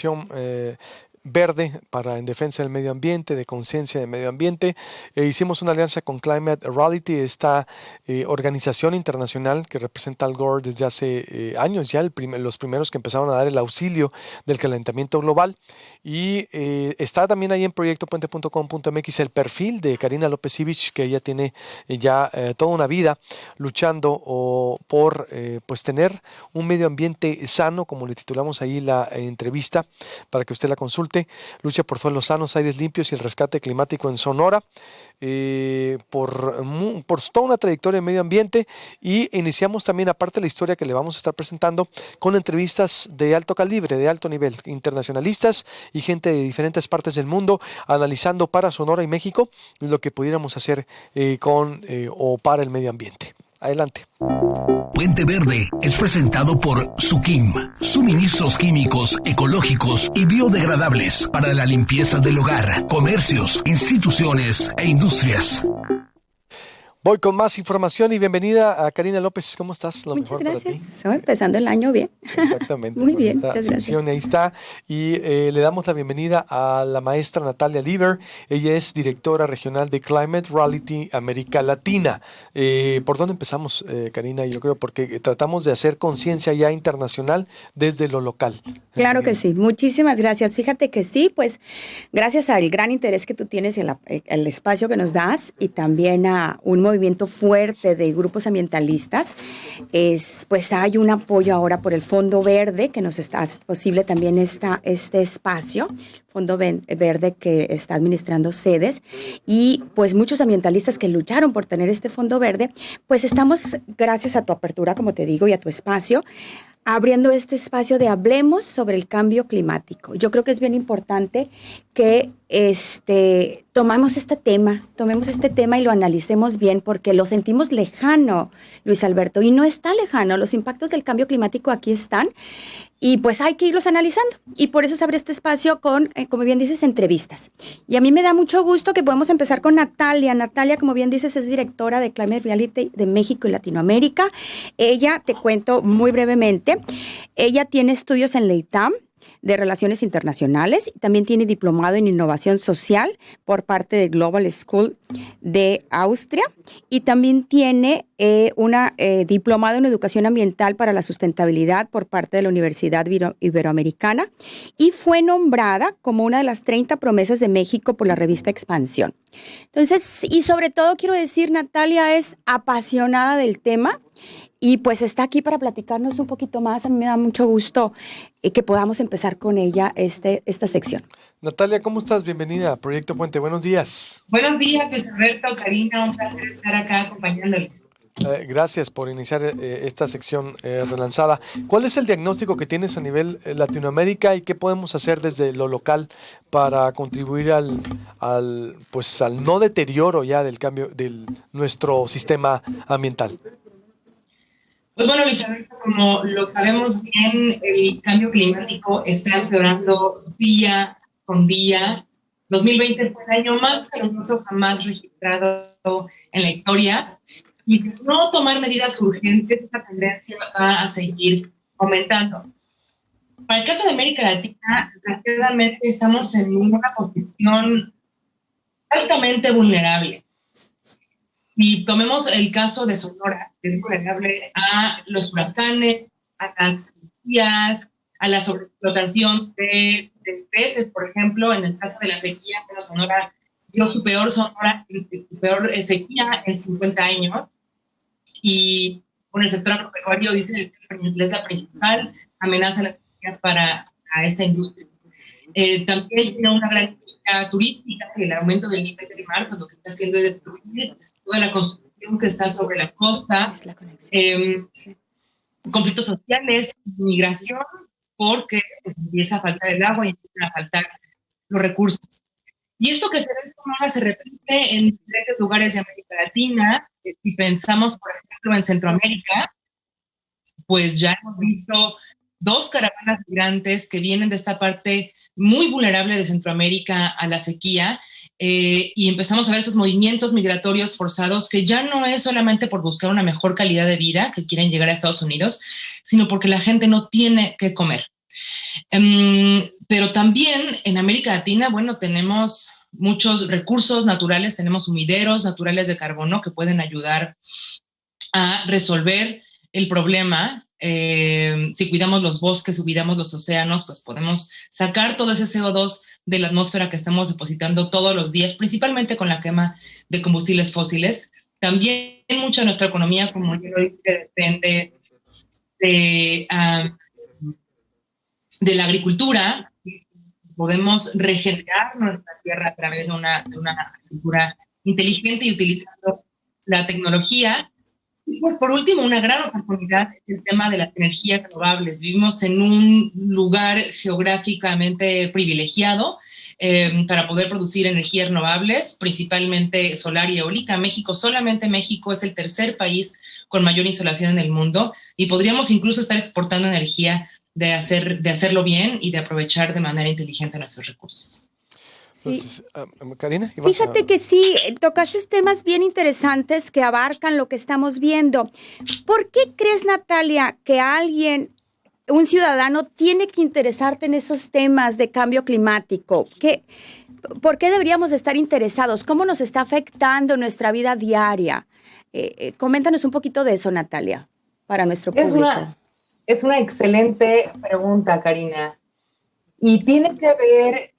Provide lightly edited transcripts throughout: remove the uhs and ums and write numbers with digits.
organización verde en defensa del medio ambiente, de conciencia del medio ambiente. Hicimos una alianza con Climate Reality, esta organización internacional que representa al Gore desde hace años ya, los primeros que empezaron a dar el auxilio del calentamiento global. Y está también ahí en proyectopuente.com.mx el perfil de Karina López Ivich, que ella tiene ya toda una vida luchando por pues tener un medio ambiente sano, como le titulamos ahí la entrevista, para que usted la consulte. Lucha por suelos sanos, aires limpios y el rescate climático en Sonora, por toda una trayectoria en medio ambiente. Y iniciamos también, aparte de la historia que le vamos a estar presentando, con entrevistas de alto calibre, de alto nivel, internacionalistas y gente de diferentes partes del mundo, analizando para Sonora y México lo que pudiéramos hacer o para el medio ambiente. Adelante. Puente Verde es presentado por Suquim, suministros químicos, ecológicos y biodegradables para la limpieza del hogar, comercios, instituciones e industrias. Voy con más información y bienvenida a Karina López. ¿Cómo estás? Muchas gracias. Empezando el año bien. Exactamente. Muy bien, muchas gracias. Ahí está. Y le damos la bienvenida a la maestra Natalia Lieber. Ella es directora regional de Climate Reality América Latina. ¿Por dónde empezamos, Karina? Yo creo porque tratamos de hacer conciencia ya internacional desde lo local. Claro que sí. Muchísimas gracias. Fíjate que sí, pues gracias al gran interés que tú tienes en el espacio que nos das y también a un movimiento fuerte de grupos ambientalistas, pues hay un apoyo ahora por el Fondo Verde que nos hace posible también este espacio, Fondo Verde que está administrando sedes, y pues muchos ambientalistas que lucharon por tener este Fondo Verde, pues estamos, gracias a tu apertura, como te digo, y a tu espacio, abriendo este espacio de hablemos sobre el cambio climático. Yo creo que es bien importante que tomemos este tema y lo analicemos bien, porque lo sentimos lejano, Luis Alberto, y no está lejano. Los impactos del cambio climático aquí están y pues hay que irlos analizando. Y por eso se abre este espacio con, como bien dices, entrevistas. Y a mí me da mucho gusto que podemos empezar con Natalia. Natalia, como bien dices, es directora de Climate Reality de México y Latinoamérica. Ella, te cuento muy brevemente, ella tiene estudios en la ITAM de Relaciones Internacionales, también tiene diplomado en Innovación Social por parte de Global School de Austria y también tiene diplomado en Educación Ambiental para la Sustentabilidad por parte de la Universidad Iberoamericana y fue nombrada como una de las 30 promesas de México por la revista Expansión. Entonces, y sobre todo quiero decir, Natalia es apasionada del tema y pues está aquí para platicarnos un poquito más. A mí me da mucho gusto que podamos empezar con ella esta sección. Natalia, ¿cómo estás? Bienvenida a Proyecto Puente. Buenos días. Buenos días, Luis Alberto, Karina. Un placer estar acá acompañándole. Gracias por iniciar esta sección relanzada. ¿Cuál es el diagnóstico que tienes a nivel Latinoamérica y qué podemos hacer desde lo local para contribuir al no deterioro ya del cambio de nuestro sistema ambiental? Pues bueno, Luis Alberto, como lo sabemos bien, el cambio climático está empeorando día con día. 2020 fue el año más caluroso jamás registrado en la historia. Y de no tomar medidas urgentes, esta tendencia va a seguir aumentando. Para el caso de América Latina, desgraciadamente estamos en una posición altamente vulnerable. Y tomemos el caso de Sonora, que es vulnerable a los huracanes, a las sequías, a la sobreexplotación de peces, por ejemplo, en el caso de la sequía, pero Sonora dio su peor sequía en 50 años. Y con el sector agropecuario dice que es la principal amenaza a la sequía para esta industria. También tiene una gran industria turística, y el aumento del nivel del mar, pues lo que está haciendo es destruir toda la construcción que está sobre la costa, conflictos sociales, migración, porque pues, empieza a faltar el agua y empiezan a faltar los recursos. Y esto que se ve en Sonora se repite en diferentes lugares de América Latina. Si pensamos, por ejemplo, en Centroamérica, pues ya hemos visto 2 caravanas migrantes que vienen de esta parte muy vulnerable de Centroamérica a la sequía, y empezamos a ver esos movimientos migratorios forzados que ya no es solamente por buscar una mejor calidad de vida, que quieren llegar a Estados Unidos, sino porque la gente no tiene que comer. Pero también en América Latina, bueno, tenemos muchos recursos naturales, tenemos sumideros naturales de carbono que pueden ayudar a resolver el problema. Si cuidamos los bosques, si cuidamos los océanos, pues podemos sacar todo ese CO2 de la atmósfera que estamos depositando todos los días, principalmente con la quema de combustibles fósiles. También mucha de nuestra economía, como yo lo dije, depende de la agricultura. Podemos regenerar nuestra tierra a través de una agricultura inteligente y utilizando la tecnología. Y pues por último, una gran oportunidad es el tema de las energías renovables. Vivimos en un lugar geográficamente privilegiado para poder producir energías renovables, principalmente solar y eólica. Solamente México es el tercer país con mayor insolación en el mundo y podríamos incluso estar exportando energía de hacerlo bien y de aprovechar de manera inteligente nuestros recursos. Entonces, Karina, fíjate que sí, tocaste temas bien interesantes que abarcan lo que estamos viendo. ¿Por qué crees, Natalia, que un ciudadano, tiene que interesarte en esos temas de cambio climático? ¿Por qué deberíamos estar interesados? ¿Cómo nos está afectando nuestra vida diaria? Coméntanos un poquito de eso, Natalia, para nuestro público. Es una excelente pregunta, Karina. Y tiene que ver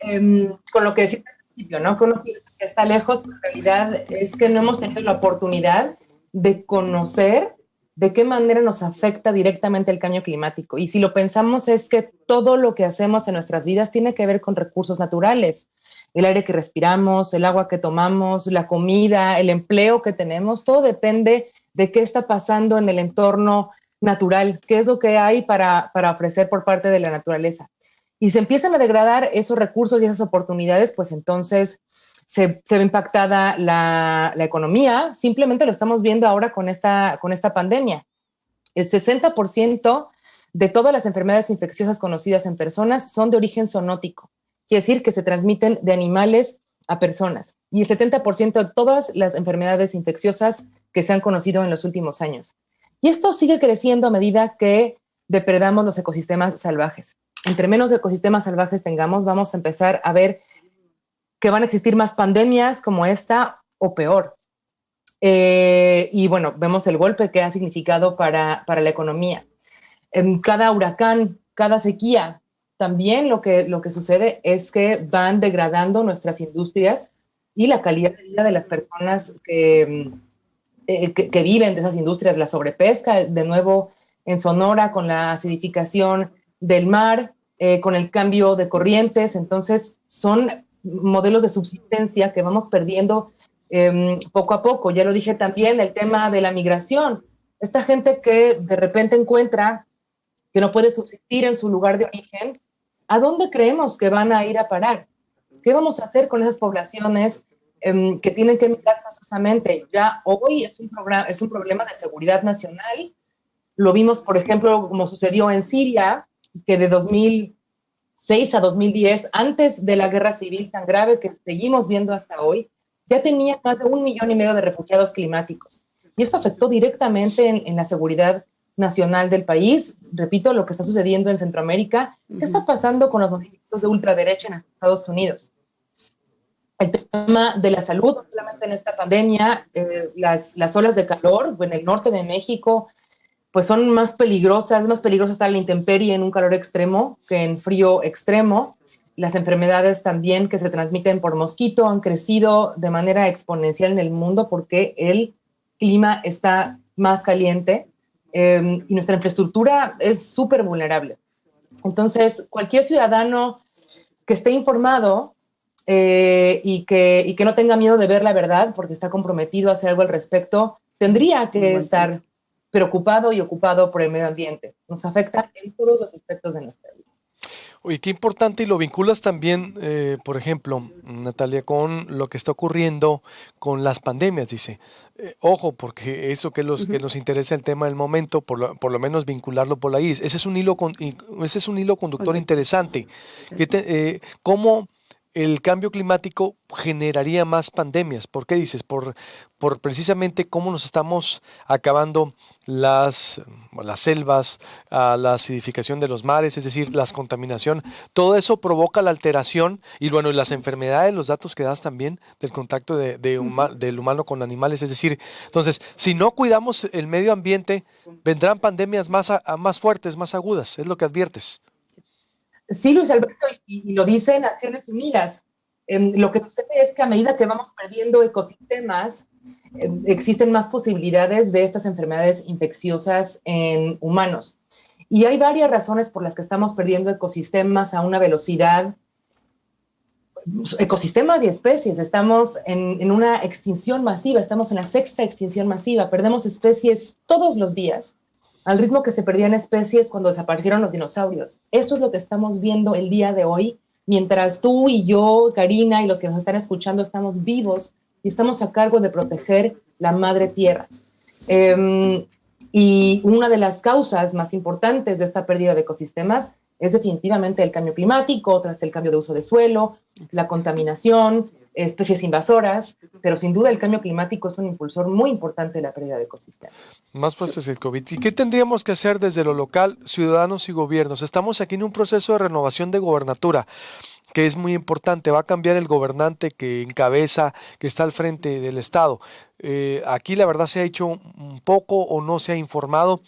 con lo que decía al principio, ¿no? Que uno piensa que está lejos, pero en realidad es que no hemos tenido la oportunidad de conocer de qué manera nos afecta directamente el cambio climático. Y si lo pensamos, es que todo lo que hacemos en nuestras vidas tiene que ver con recursos naturales. El aire que respiramos, el agua que tomamos, la comida, el empleo que tenemos, todo depende de qué está pasando en el entorno natural, qué es lo que hay para ofrecer por parte de la naturaleza. Y se empiezan a degradar esos recursos y esas oportunidades, pues entonces se ve impactada la economía. Simplemente lo estamos viendo ahora con esta pandemia. El 60% de todas las enfermedades infecciosas conocidas en personas son de origen zoonótico. Quiere decir que se transmiten de animales a personas. Y el 70% de todas las enfermedades infecciosas que se han conocido en los últimos años. Y esto sigue creciendo a medida que depredamos los ecosistemas salvajes. Entre menos ecosistemas salvajes tengamos, vamos a empezar a ver que van a existir más pandemias como esta o peor. Y bueno, vemos el golpe que ha significado para la economía. Cada huracán, cada sequía, también lo que sucede es que van degradando nuestras industrias y la calidad de vida de las personas que viven de esas industrias. La sobrepesca, de nuevo en Sonora, con la acidificación del mar, con el cambio de corrientes. Entonces son modelos de subsistencia que vamos perdiendo poco a poco. Ya lo dije también, el tema de la migración. Esta gente que de repente encuentra que no puede subsistir en su lugar de origen, ¿a dónde creemos que van a ir a parar? ¿Qué vamos a hacer con esas poblaciones que tienen que migrar forzosamente? Ya hoy es un problema de seguridad nacional. Lo vimos, por ejemplo, como sucedió en Siria, que de 2006 a 2010, antes de la guerra civil tan grave que seguimos viendo hasta hoy, ya tenía más de 1,5 millones de refugiados climáticos. Y esto afectó directamente en la seguridad nacional del país. Repito, lo que está sucediendo en Centroamérica. ¿Qué está pasando con los movimientos de ultraderecha en Estados Unidos? El tema de la salud, no solamente en esta pandemia, las olas de calor en el norte de México, pues son más peligrosas. Es más peligroso estar en la intemperie en un calor extremo que en frío extremo. Las enfermedades también que se transmiten por mosquito han crecido de manera exponencial en el mundo porque el clima está más caliente y nuestra infraestructura es súper vulnerable. Entonces, cualquier ciudadano que esté informado y que no tenga miedo de ver la verdad porque está comprometido a hacer algo al respecto, tendría que estar preocupado y ocupado por el medio ambiente. Nos afecta en todos los aspectos de nuestra vida. Oye, qué importante, y lo vinculas también, por ejemplo, Natalia, con lo que está ocurriendo con las pandemias, dice. Ojo, porque eso que nos interesa el tema del momento, por lo menos vincularlo por ahí. Ese es un hilo conductor interesante. ¿Cómo el cambio climático generaría más pandemias. ¿Por qué dices? Por precisamente cómo nos estamos acabando las selvas, la acidificación de los mares, es decir, la contaminación. Todo eso provoca la alteración y bueno, y las enfermedades, los datos que das también del contacto del humano con animales. Es decir, entonces, si no cuidamos el medio ambiente, vendrán pandemias más fuertes, más agudas. Es lo que adviertes. Sí, Luis Alberto, y lo dice Naciones Unidas. Lo que sucede es que a medida que vamos perdiendo ecosistemas, existen más posibilidades de estas enfermedades infecciosas en humanos. Y hay varias razones por las que estamos perdiendo ecosistemas a una velocidad, ecosistemas y especies. Estamos en una extinción masiva, estamos en la 6ª extinción masiva, perdemos especies todos los días, al ritmo que se perdían especies cuando desaparecieron los dinosaurios. Eso es lo que estamos viendo el día de hoy, mientras tú y yo, Karina, y los que nos están escuchando estamos vivos y estamos a cargo de proteger la madre tierra. Y una de las causas más importantes de esta pérdida de ecosistemas es definitivamente el cambio climático, otras el cambio de uso de suelo, la contaminación, especies invasoras, pero sin duda el cambio climático es un impulsor muy importante de la pérdida de ecosistemas. Más fuerte es el COVID. ¿Y qué tendríamos que hacer desde lo local, ciudadanos y gobiernos? Estamos aquí en un proceso de renovación de gobernatura, que es muy importante. Va a cambiar el gobernante que encabeza, que está al frente del Estado. Aquí la verdad se ha hecho un poco o no se ha informado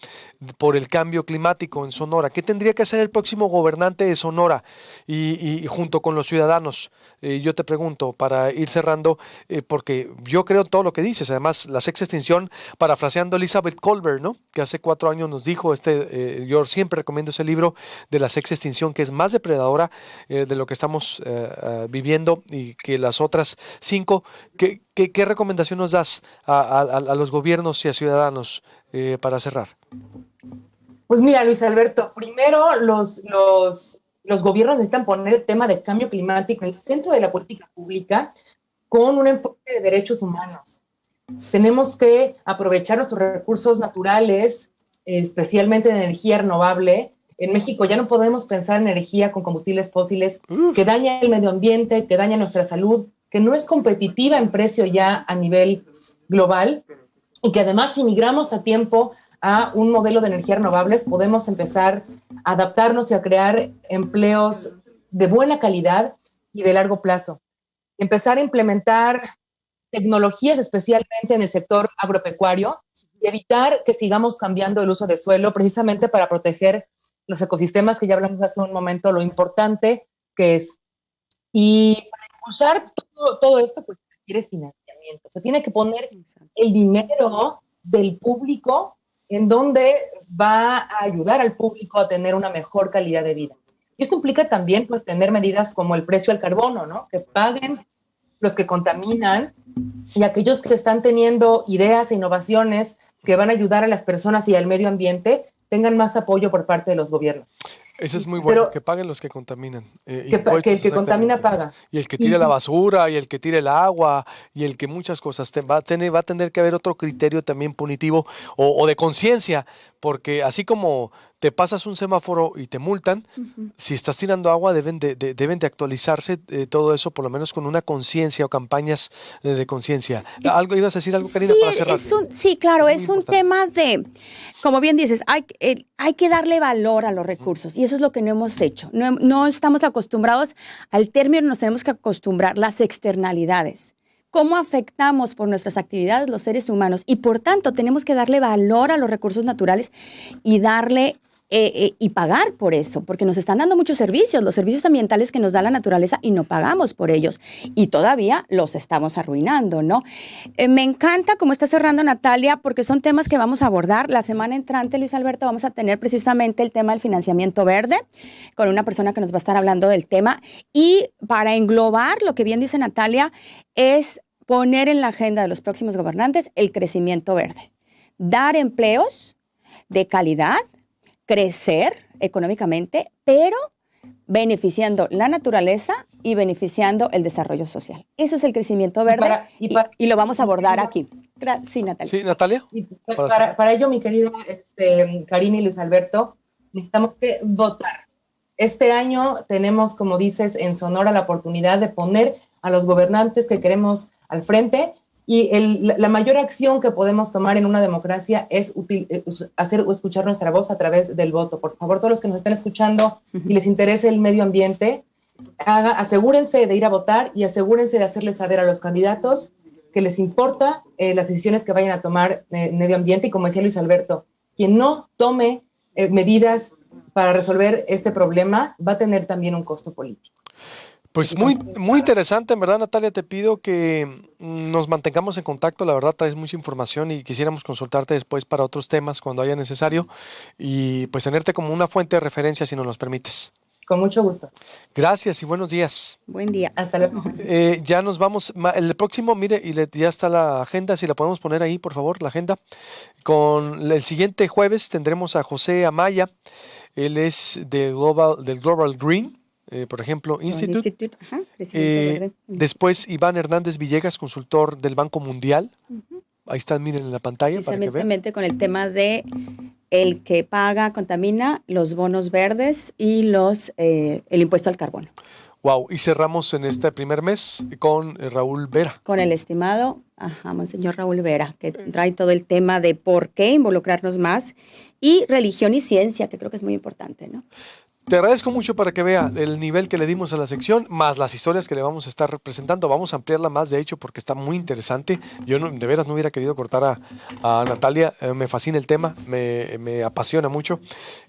por el cambio climático en Sonora. ¿Qué tendría que hacer el próximo gobernante de Sonora y junto con los ciudadanos? Yo te pregunto, para ir cerrando, porque yo creo todo lo que dices. Además, la 6ª extinción, parafraseando Elizabeth Colbert, ¿no? Que hace 4 años nos dijo, yo siempre recomiendo ese libro de la 6ª extinción, que es más depredadora de lo que estamos viviendo y que las otras 5. ¿Qué recomendación nos das a los gobiernos y a ciudadanos para cerrar? Pues mira, Luis Alberto, primero los gobiernos necesitan poner el tema de cambio climático en el centro de la política pública con un enfoque de derechos humanos. Tenemos que aprovechar nuestros recursos naturales, especialmente en energía renovable. En México ya no podemos pensar en energía con combustibles fósiles que daña el medio ambiente, que daña nuestra salud, que no es competitiva en precio ya a nivel global y que además si migramos a tiempo a un modelo de energías renovables podemos empezar a adaptarnos y a crear empleos de buena calidad y de largo plazo. Empezar a implementar tecnologías especialmente en el sector agropecuario y evitar que sigamos cambiando el uso de suelo precisamente para proteger los ecosistemas que ya hablamos hace un momento, lo importante que es. Y para impulsar todo esto, pues requiere financiamiento. Se tiene que poner el dinero del público en donde va a ayudar al público a tener una mejor calidad de vida. Y esto implica también, pues, tener medidas como el precio al carbono, ¿no? Que paguen los que contaminan y aquellos que están teniendo ideas e innovaciones que van a ayudar a las personas y al medio ambiente tengan más apoyo por parte de los gobiernos. Eso es muy bueno, que paguen los que contaminan. Que el que contamina paga. Y el que tire la basura, y el que tire el agua, y el que muchas cosas. Va a tener que haber otro criterio también punitivo o de conciencia, porque así como te pasas un semáforo y te multan, si estás tirando agua deben de actualizarse todo eso, por lo menos con una conciencia o campañas de conciencia. ¿Algo ibas a decir algo, Karina, para cerrar? Sí, claro, es un tema de, como bien dices, hay que darle valor a los recursos y eso es lo que no hemos hecho. No estamos acostumbrados al término, nos tenemos que acostumbrar las externalidades. ¿Cómo afectamos por nuestras actividades los seres humanos? Y por tanto, tenemos que darle valor a los recursos naturales y darle y pagar por eso, porque nos están dando muchos servicios, los servicios ambientales que nos da la naturaleza y no pagamos por ellos y todavía los estamos arruinando, ¿no? Me encanta cómo está cerrando Natalia porque son temas que vamos a abordar. La semana entrante, Luis Alberto, vamos a tener precisamente el tema del financiamiento verde con una persona que nos va a estar hablando del tema y para englobar lo que bien dice Natalia es poner en la agenda de los próximos gobernantes el crecimiento verde, dar empleos de calidad, crecer económicamente, pero beneficiando la naturaleza y beneficiando el desarrollo social. Eso es el crecimiento verde y lo vamos a abordar aquí. Sí, Natalia. Sí, Natalia. Y para ello, mi querida Karina y Luis Alberto, necesitamos que votar. Este año tenemos, como dices, en Sonora la oportunidad de poner a los gobernantes que queremos al frente, y la mayor acción que podemos tomar en una democracia es hacer o escuchar nuestra voz a través del voto. Por favor, todos los que nos estén escuchando y les interese el medio ambiente, asegúrense de ir a votar y asegúrense de hacerles saber a los candidatos que les importa las decisiones que vayan a tomar en medio ambiente. Y como decía Luis Alberto, quien no tome medidas para resolver este problema va a tener también un costo político. Pues muy, muy interesante, en verdad, Natalia, te pido que nos mantengamos en contacto. La verdad, traes mucha información y quisiéramos consultarte después para otros temas cuando haya necesario, y pues tenerte como una fuente de referencia si nos los permites. Con mucho gusto. Gracias y buenos días. Buen día. Hasta luego. Ya nos vamos. El próximo, mire, ya está la agenda, si la podemos poner ahí, por favor, la agenda. Con el siguiente jueves tendremos a José Amaya. Él es del Global Green, por ejemplo, Institute. Ajá, Crecimiento Verde. Después Iván Hernández Villegas, consultor del Banco Mundial. Ahí están, miren en la pantalla para que vean. Precisamente con el tema de el que paga contamina, los bonos verdes y el impuesto al carbono. Wow, y cerramos en este primer mes con Raúl Vera. Con el estimado, monseñor Raúl Vera, que trae todo el tema de por qué involucrarnos más, y religión y ciencia, que creo que es muy importante, ¿no? Te agradezco mucho para que vea el nivel que le dimos a la sección, más las historias que le vamos a estar presentando. Vamos a ampliarla más, de hecho, porque está muy interesante. Yo de veras no hubiera querido cortar a Natalia. Me fascina el tema, me apasiona mucho.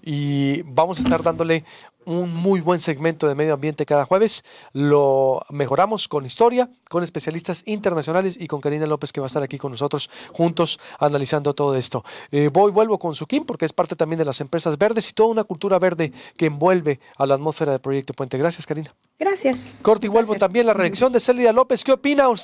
Y vamos a estar dándole un muy buen segmento de medio ambiente cada jueves. Lo mejoramos con historia, con especialistas internacionales y con Karina López, que va a estar aquí con nosotros juntos analizando todo esto. Vuelvo con Sukim, porque es parte también de las empresas verdes y toda una cultura verde que envuelve a la atmósfera del Proyecto Puente. Gracias, Karina. Gracias. Corte y vuelvo también la reacción de Célida López. ¿Qué opina usted?